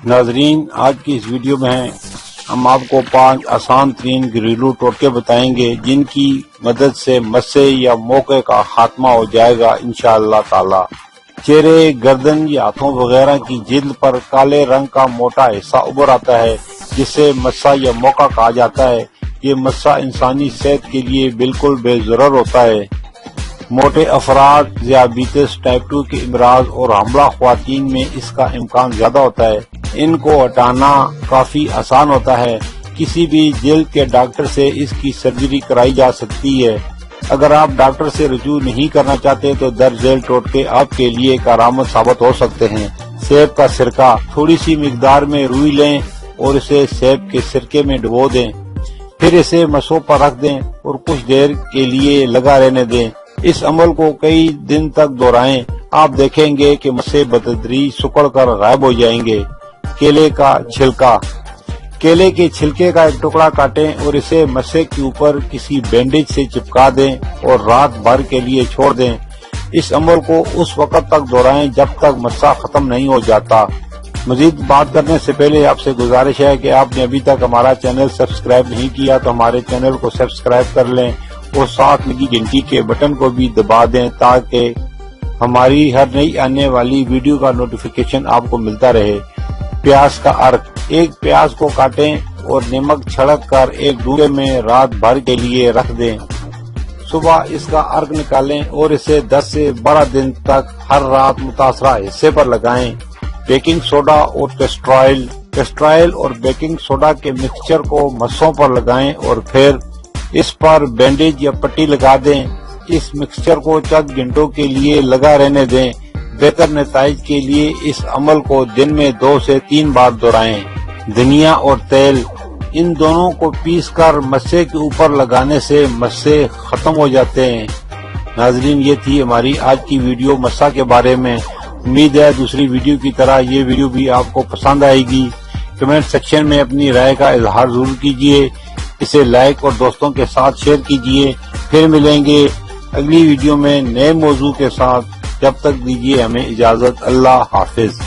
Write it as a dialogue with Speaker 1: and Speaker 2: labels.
Speaker 1: ناظرین، آج کی اس ویڈیو میں ہم آپ کو 5 آسان ترین گھریلو ٹوٹکے بتائیں گے جن کی مدد سے مسے یا موقع کا خاتمہ ہو جائے گا انشاءاللہ تعالی۔ چہرے، گردن یا ہاتھوں وغیرہ کی جلد پر کالے رنگ کا موٹا حصہ ابھر آتا ہے جسے مسا یا موقع کہا جاتا ہے۔ یہ مسا انسانی صحت کے لیے بالکل بے ضرر ہوتا ہے۔ موٹے افراد، ذیابیطس ٹائپ 2 کے امراض اور حاملہ خواتین میں اس کا امکان زیادہ ہوتا ہے۔ ان کو ہٹانا کافی آسان ہوتا ہے۔ کسی بھی جلد کے ڈاکٹر سے اس کی سرجری کرائی جا سکتی ہے۔ اگر آپ ڈاکٹر سے رجوع نہیں کرنا چاہتے تو درج ذیل ٹوٹکے آپ کے لیے کارآمد ثابت ہو سکتے ہیں۔ سیب کا سرکہ، تھوڑی سی مقدار میں روئی لیں اور اسے سیب کے سرکے میں ڈبو دیں، پھر اسے مسوں پر رکھ دیں اور کچھ دیر کے لیے لگا رہنے دیں۔ اس عمل کو کئی دن تک دہرائیں، آپ دیکھیں گے کہ مسے بتدریج سکڑ کر غائب ہو جائیں گے۔ کیلے کا چھلکا، کیلے کے چھلکے کا ایک ٹکڑا کاٹیں اور اسے مسے کے اوپر کسی بینڈیج سے چپکا دیں اور رات بھر کے لیے چھوڑ دیں۔ اس عمل کو اس وقت تک دہرائیں جب تک مسا ختم نہیں ہو جاتا۔ مزید بات کرنے سے پہلے آپ سے گزارش ہے کہ آپ نے ابھی تک ہمارا چینل سبسکرائب نہیں کیا تو ہمارے چینل کو سبسکرائب کر لیں اور ساتھ لگی گھنٹی کے بٹن کو بھی دبا دیں تاکہ ہماری ہر نئی آنے والی ویڈیو کا نوٹیفیکیشن آپ کو ملتا رہے۔ پیاز کا ارک، ایک پیاز کو کاٹیں اور نمک چھڑک کر ایک ڈوے میں رات بھر کے لیے رکھ دیں۔ صبح اس کا ارک نکالیں اور اسے 10 سے 12 دن تک ہر رات متاثرہ حصے پر لگائیں۔ بیکنگ سوڈا اور کیسٹرائل اور بیکنگ سوڈا کے مکسچر کو مسوں پر لگائیں اور پھر اس پر بینڈیج یا پٹی لگا دیں۔ اس مکسچر کو چند گھنٹوں کے لیے لگا رہنے دیں۔ بہتر نتائج کے لیے اس عمل کو دن میں 2 سے 3 بار دہرائیں۔ دھنیا اور تیل، ان دونوں کو پیس کر مسے کے اوپر لگانے سے مسے ختم ہو جاتے ہیں۔ ناظرین، یہ تھی ہماری آج کی ویڈیو مسا کے بارے میں۔ امید ہے دوسری ویڈیو کی طرح یہ ویڈیو بھی آپ کو پسند آئے گی۔ کمنٹ سیکشن میں اپنی رائے کا اظہار ضرور کیجیے، اسے لائک اور دوستوں کے ساتھ شیئر کیجیے۔ پھر ملیں گے اگلی ویڈیو میں نئے موضوع کے ساتھ، جب تک دیجیے ہمیں اجازت۔ اللہ حافظ۔